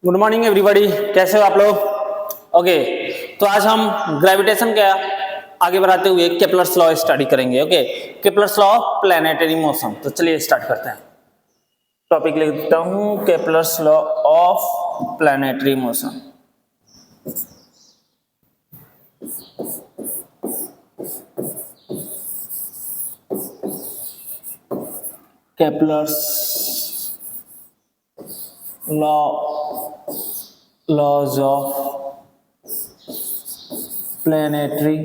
Good morning everybody, कैसे हो आप लोग? ओके, तो आज हम ग्रेविटेशन का आगे बढ़ाते हुए केपलर्स लॉ स्टडी करेंगे। Okay, Kepler's law of planetary motion. तो चलिए स्टार्ट करते हैं। टॉपिक लिख देता हूं, Kepler's law of planetary motion. Kepler's laws of planetary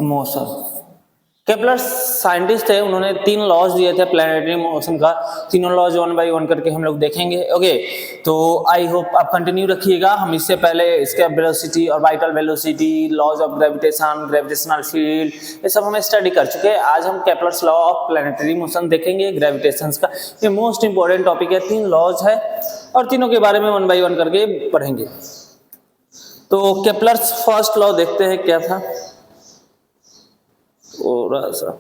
motion. Kepler scientist थे, उन्होंने 3 लॉज दिए थे प्लैनेटरी मोशन का। तीनों लॉज वन बाय वन करके हम लोग देखेंगे। ओके, तो आई होप आप कंटिन्यू रखिएगा। हम इससे पहले इसके वेलोसिटी और vital velocity, laws of gravitation, gravitational field, ये सब हम स्टडी कर चुके हैं। आज हम Kepler's law of planetary motion देखेंगे, ग्रेविटेशन का। ये मोस्ट इंपॉर्टेंट टॉपिक है। 3 लॉज है और तीनों के बारे में वन बाय वन करके पढ़ेंगे। तो केपलर्स फर्स्ट लॉ देखते हैं क्या था थोड़ा सा।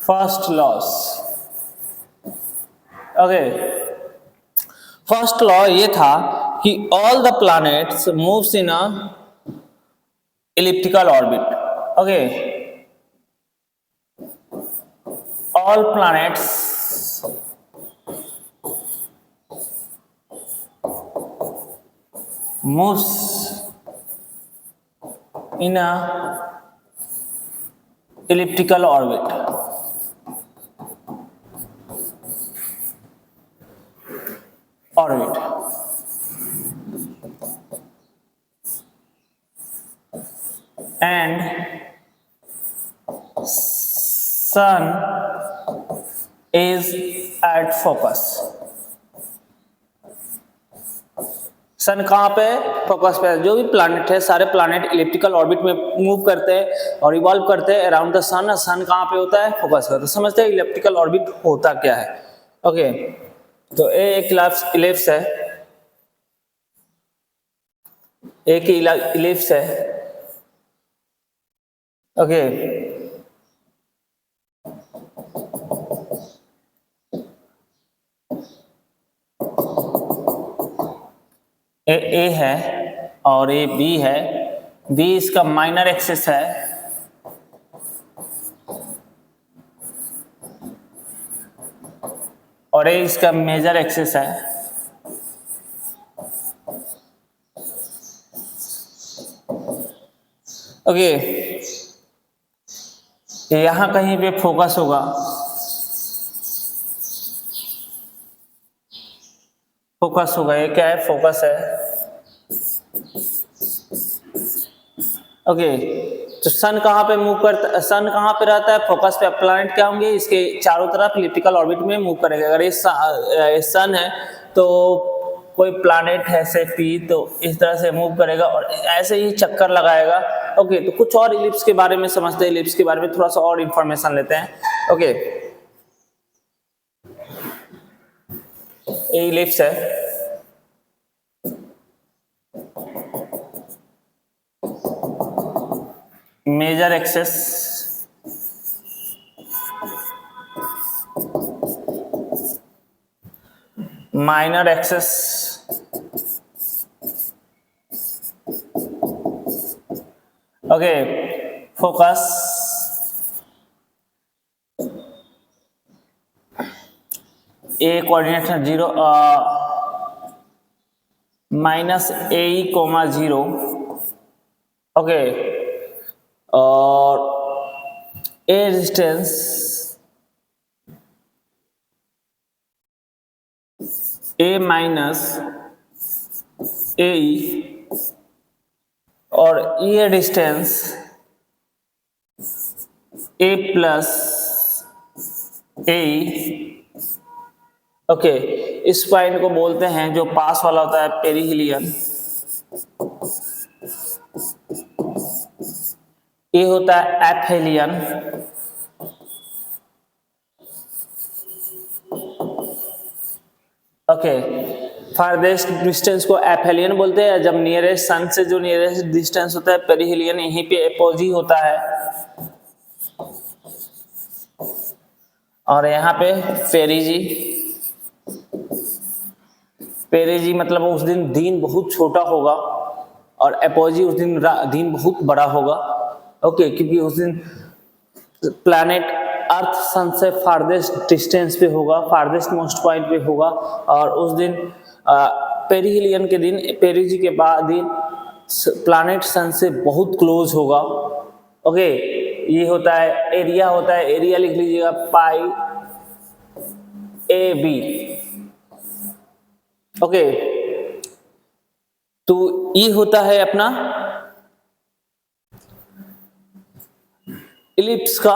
First loss, okay, first law ये था कि all the planets moves in a elliptical orbit. Okay, all planets moves in a elliptical orbit. And sun is at focus. सन कहाँ पे? फोकस पे। जो भी प्लैनेट है, सारे प्लैनेट इलिप्टिकल ऑर्बिट में मूव करते हैं और इवॉल्व करते हैं अराउंड द सन। सन कहाँ पे होता है? फोकस पे। तो समझते हैं इलिप्टिकल ऑर्बिट होता क्या है। ओके, तो एक इलिप्स है, एक इलिप्स है। ओके, ए है और ए बी है। बी इसका माइनर एक्सिस है और ए इसका मेजर एक्सिस है। ओके, यहां कहीं पे फोकस होगा। फोकस होगा, ये क्या है? फोकस है। ओके, तो सन कहाँ पे मूव करता है? सन कहाँ पे रहता है? फोकस पे। प्लैनेट क्या होंगे? इसके चारों तरफ इलिप्टिकल ऑर्बिट में मूव करेगा। अगर ये सन है तो कोई प्लैनेट है से पी, तो इस तरह से मूव करेगा और ऐसे ही चक्कर लगाएगा। ओके, तो कुछ और इलिप्स के बारे में समझते हैं। इलिप्स के बारे में थोड़ा सा और इंफॉर्मेशन लेते हैं। ओके, ये इलिप्स है। Major axis, minor axis, okay, focus, a coordinate है 0 माइनस ए कोमा 0। ओके, और ए डिस्टेंस ए माइनस ए और ये डिस्टेंस ए प्लस ए। ओके, इस पॉइंट को बोलते हैं, जो पास वाला होता है, पेरिहिलियन। ये होता है एफेलियन। ओके, फारदेस्ट डिस्टेंस को एपहेलियन बोलते हैं। जब नियरेस्ट सन से जो नियरेस्ट डिस्टेंस होता है पेरिहेलियन, यहीं पे एपोजी होता है। और यहाँ पे पेरिजी, पेरिजी मतलब उस दिन बहुत छोटा होगा और एपोजी उस दिन बहुत बड़ा होगा। ओके, क्योंकि उस दिन प्लैनेट अर्थ सन से फारदेस्ट डिस्टेंस पे होगा, फारदेस्ट मोस्ट पॉइंट पे होगा। और उस दिन पेरिहेलियन के दिन, पेरिजी के बाद दिन प्लैनेट सन से बहुत क्लोज होगा। ओके, ये होता है एरिया, होता है एरिया लिख लीजिएगा पाई ए बी। ओके, तो ये होता है अपना इलिप्स का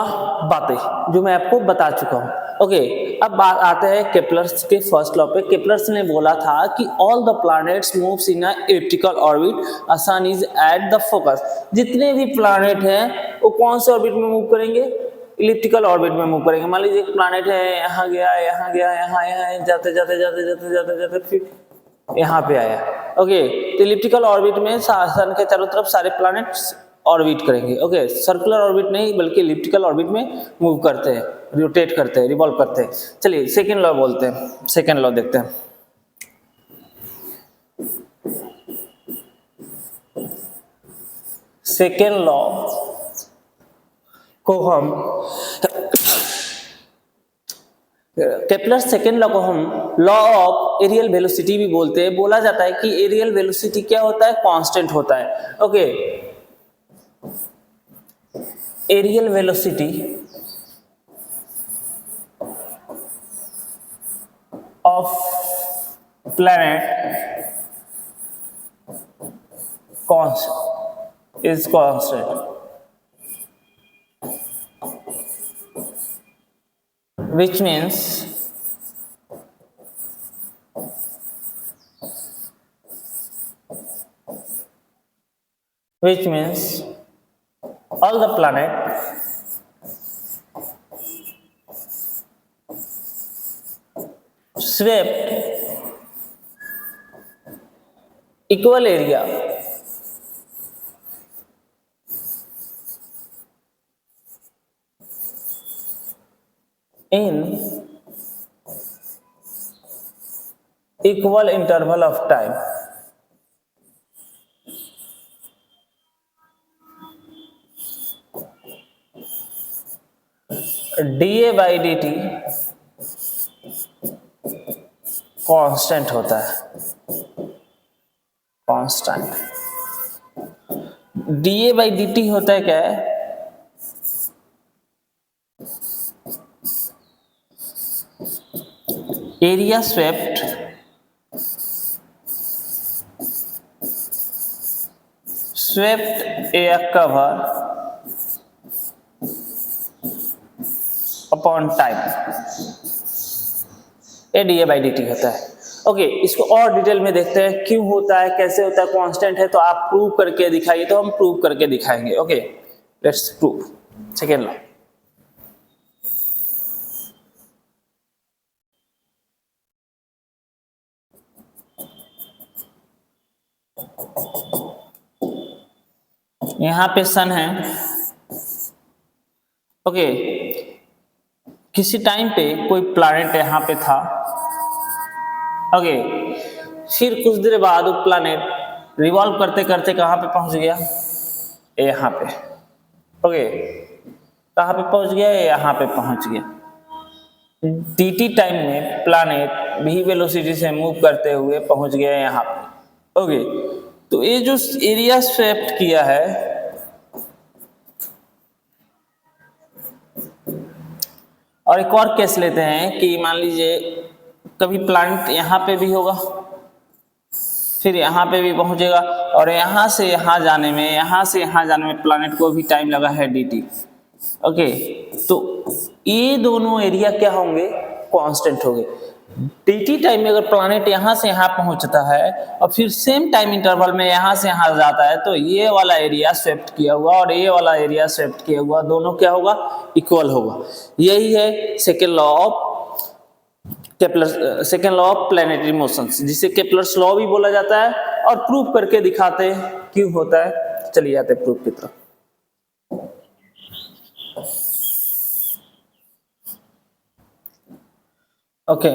बातें जो मैं आपको बता चुका हूं। ओके, अब बात आते हैं केपलर्स के फर्स्ट लॉ पे। केपलर्स ने बोला था कि all the planets moves in a elliptical orbit, a sun is at the focus. जितने भी प्लैनेट हैं वो कौन से ऑर्बिट में मूव करेंगे? इलिप्टिकल ऑर्बिट में मूव करेंगे। मान लीजिए एक प्लैनेट है, यहाँ गया, यहाँ गया, यहाँ जाते जाते जाते जाते जाते जाते फिर यहाँ पे आया। ओके, तो इलिप्टिकल ऑर्बिट में सन के चारों तरफ सारे प्लैनेट्स ऑर्बिट करेंगे। ओके, सर्कुलर ऑर्बिट नहीं बल्कि इलिप्टिकल ऑर्बिट में मूव करते हैं, रोटेट करते हैं, रिवॉल्व करते हैं। चलिए सेकेंड लॉ बोलते हैं, सेकेंड लॉ देखते हैं। सेकेंड लॉ को हम केपलर सेकेंड लॉ को हम लॉ ऑफ एरियल वेलोसिटी भी बोलते हैं। बोला जाता है कि एरियल वेलोसिटी क्या होता है? कांस्टेंट होता है। Okay, areal velocity of planet is constant, which means all the planet swept equal area in equal interval of time. dA by dt constant होता है, कांस्टेंट। dA by dt होता है क्या है? Area swept air cover upon time, ये DA by D होता है। Okay, इसको और डिटेल में देखते हैं क्यों होता है, कैसे होता है। कांस्टेंट है तो आप प्रूव करके दिखाइए, तो हम प्रूव करके दिखाएंगे। Okay, let's prove. Second law, यहां पे सन है। ओके, किसी टाइम पे कोई प्लैनेट यहां पे था। ओके, फिर कुछ देर बाद वो प्लैनेट रिवॉल्व करते करते कहां पे पहुंच गया? यहां पे। ओके, कहां पे पहुंच गया? यहां पे पहुंच गया। टीटी टाइम में प्लैनेट भी वेलोसिटी से मूव करते हुए पहुंच गया यहां पे। ओके, तो ये जो एरिया स्वेप्ट किया है, और एक और केस लेते हैं कि मान लीजिए कभी प्लैनेट यहाँ पे भी होगा, फिर यहाँ पे भी पहुंचेगा, और यहाँ से यहाँ जाने में, यहाँ से यहाँ जाने में प्लैनेट को भी टाइम लगा है dt। ओके, तो ये दोनों एरिया क्या होंगे? कांस्टेंट होंगे। dt टाइम में अगर प्लैनेट यहाँ से यहाँ पहुंचता है और फिर सेम टाइम इंटरवल में यहाँ से यहाँ जाता है, तो ये वाला एरिया स्वेप्ट किया हुआ और ये वाला एरिया स्वेप्ट किया हुआ दोनों क्या होगा? इक्वल होगा। यही है second law of Kepler second law of planetary motions, जिसे केपलर्स लॉ भी बोला जाता है, और प्रूव करके दिखाते हैं क्यों होता है। चलिए आते प्रूफ की तरफ। ओके,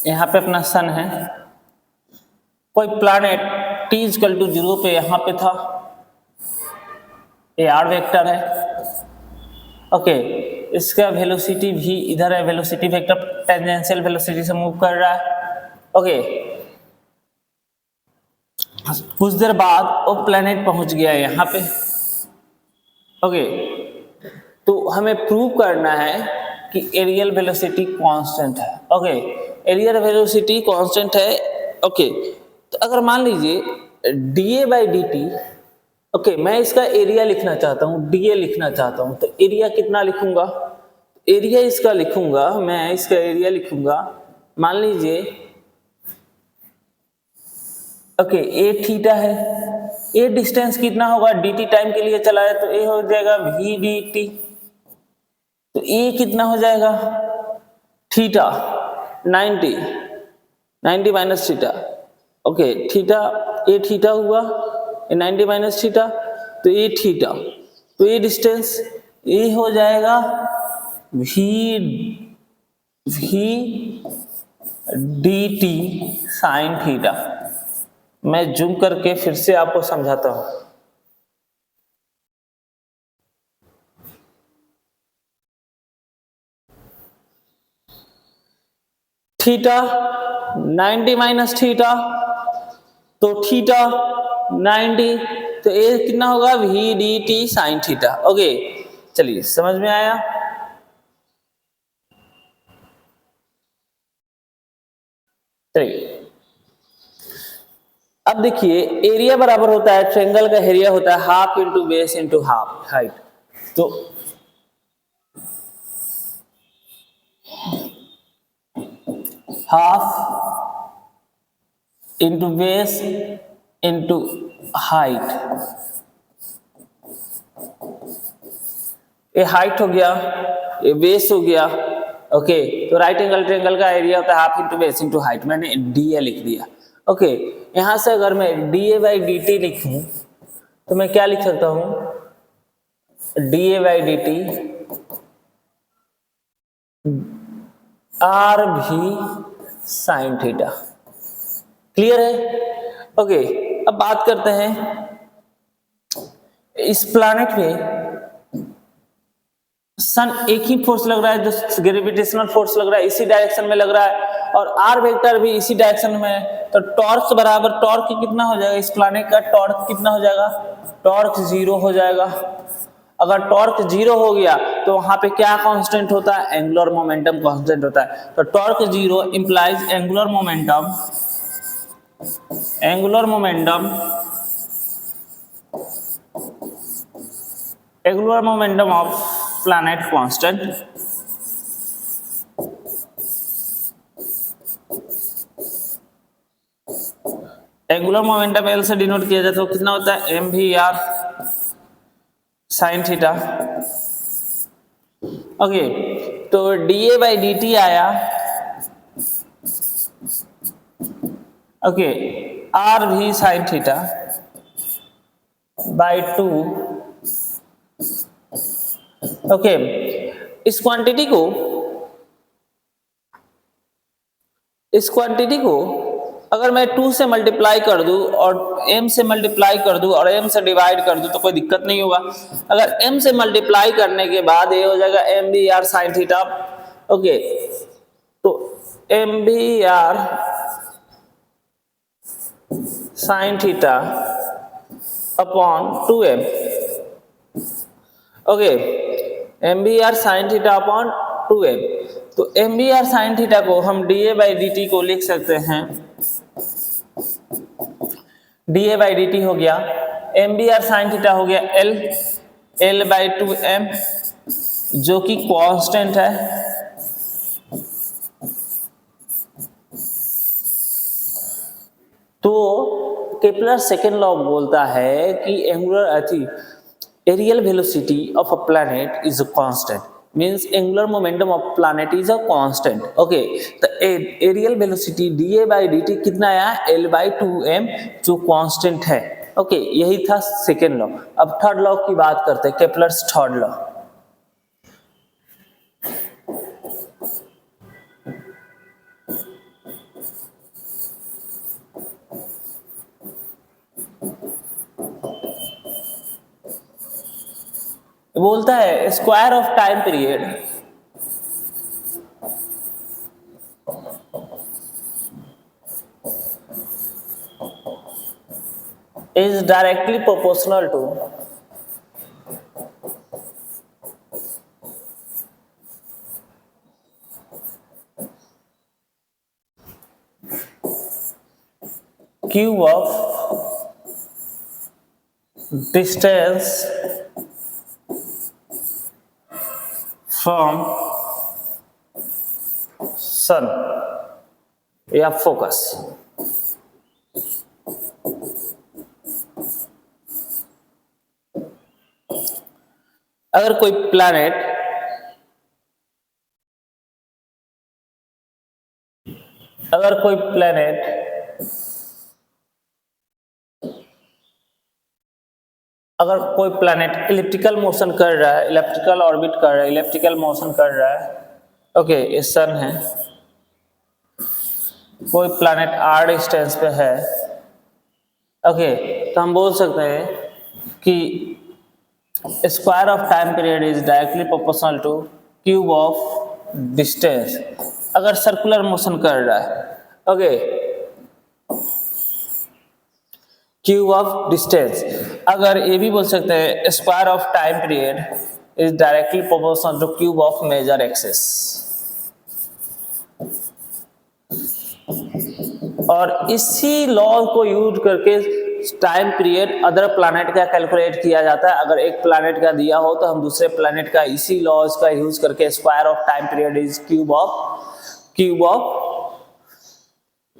यहाँ पे अपना सन है, कोई प्लैनेट t इक्वल टू 0 पे यहाँ पे था, ये आर वेक्टर है। ओके, इसका वेलोसिटी भी इधर है, वेलोसिटी वेक्टर टेंजेंशियल वेलोसिटी से मूव कर रहा है। ओके, कुछ देर बाद वो प्लैनेट पहुंच गया यहाँ पे। ओके, तो हमें प्रूव करना है कि एरियल वेलोसिटी कांस्टेंट है। ओके, एरियल वेलोसिटी कांस्टेंट है। ओके, तो अगर मान लीजिए DA by D T, okay, मैं इसका एरिया लिखना चाहता हूँ, डीए लिखना चाहता हूँ, तो एरिया कितना लिखूंगा? एरिया इसका लिखूंगा, मैं इसका एरिया लिखूंगा, मान लीजिए ओके ए थीटा है, ए डिस्टेंस कितना होगा, dt टाइम के लिए चला है तो ए हो जाएगा v dt, तो ए कितना हो जाएगा theta 90 minus theta. Okay, theta A theta हुआ, ए 90 माइनस थीटा, तो ए थीटा, तो ये डिस्टेंस ए हो जाएगा v dt साइन थीटा। मैं जूम करके फिर से आपको समझाता हूं। थीटा 90 माइनस थीटा, तो थीटा 90, तो ये कितना होगा V D T sine theta. Okay, चलिए समझ में आया। चलिए अब देखिए, एरिया बराबर होता है, ट्रायंगल का एरिया होता है half into base into half height, तो half into base into height, ये हाइट हो गया, ये बेस हो गया। ओके, तो राइट एंगल ट्रायंगल का एरिया होता है half into base into height, मैंने डी लिख दिया। ओके, यहां से अगर मैं D A by D T लिखूं तो मैं क्या लिख सकता हूं, D A by D T R V sine theta. Clear है? ओके, अब बात करते हैं इस प्लैनेट पे सन एक ही फोर्स लग रहा है, जो ग्रेविटेशनल फोर्स लग रहा है इसी डायरेक्शन में लग रहा है, और आर वेक्टर भी इसी डायरेक्शन में है, तो टॉर्क बराबर टॉर्क कितना हो जाएगा, इस प्लैनेट का टॉर्क कितना हो जाएगा, टॉर्क 0 हो जाएगा। अगर टॉर्क 0 हो गया तो वहां पे क्या कांस्टेंट होता है, एंगुलर मोमेंटम कांस्टेंट होता है। तो torque 0 implies angular momentum of planet constant. Angular momentum L से डिनोट किया जाता है, तो कितना होता है M V R sine theta. Okay, तो D A by D T आया, okay, R V sine theta by 2। Okay, इस क्वांटिटी को अगर मैं 2 से मल्टीप्लाई कर दूं और m से मल्टीप्लाई कर दूं और m से डिवाइड कर दूं तो कोई दिक्कत नहीं होगा। अगर m से मल्टीप्लाई करने के बाद ये हो जाएगा M V R sine theta. Okay, तो M V R sine theta upon 2m। Okay, M V R sine theta upon 2m, तो M V R sine theta को हम D A by D T को लिख सकते हैं, D A by D T हो गया, M V R sine theta हो गया एल बाई 2m, जो कि कांस्टेंट है। तो केपलर सेकेंड लॉ बोलता है कि angular areal velocity of a planet is a constant, means angular momentum of planet is a constant. okay, the aerial velocity dA by dt कितना आया, L by 2m, जो constant है. Okay यही था second law. अब third law की बात करते हैं, केपलर्स थर्ड लॉ. बोलता है square of time period is directly proportional to cube of distance from sun या फोकस. अगर कोई प्लैनेट इलिप्टिकल मोशन कर रहा है, इलिप्टिकल ऑर्बिट कर रहा है, इलिप्टिकल मोशन कर रहा है. ओके ये सन है. कोई प्लैनेट r डिस्टेंस पे है. ओके तो हम बोल सकते हैं कि square of time period is directly proportional to cube of distance. अगर सर्कुलर मोशन कर रहा है, ओके क्यूब ऑफ डिस्टेंस. अगर ये भी बोल सकते हैं square of time period is directly proportional to cube of major axis. और इसी लॉ को यूज करके टाइम पीरियड अदर प्लैनेट का कैलकुलेट किया जाता है. अगर एक प्लैनेट का दिया हो तो हम दूसरे प्लैनेट का इसी लॉज का यूज करके square of time period is cube of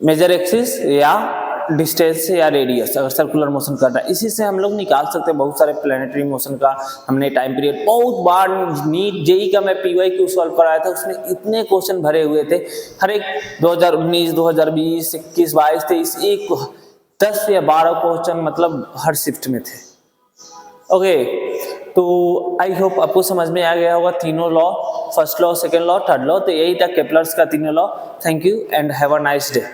major axis या डिस्टेंस या रेडियस, अगर सर्कुलर मोशन कर रहा है. इसी से हम लोग निकाल सकते हैं बहुत सारे प्लैनेटरी मोशन का. हमने टाइम पीरियड बहुत बार नीट जेई का मैं PYQ सॉल्व कराया था, उसमें इतने क्वेश्चन भरे हुए थे. हर एक 2019 2020 21 22 23 एक 10 या 12 क्वेश्चन मतलब हर शिफ्ट में थे. ओके तो आई होप आपको समझ में आ गया होगा तीनों law, first law, second law, third law. तो यही था केपलर्स का तीनों law. Thank you and have a nice day.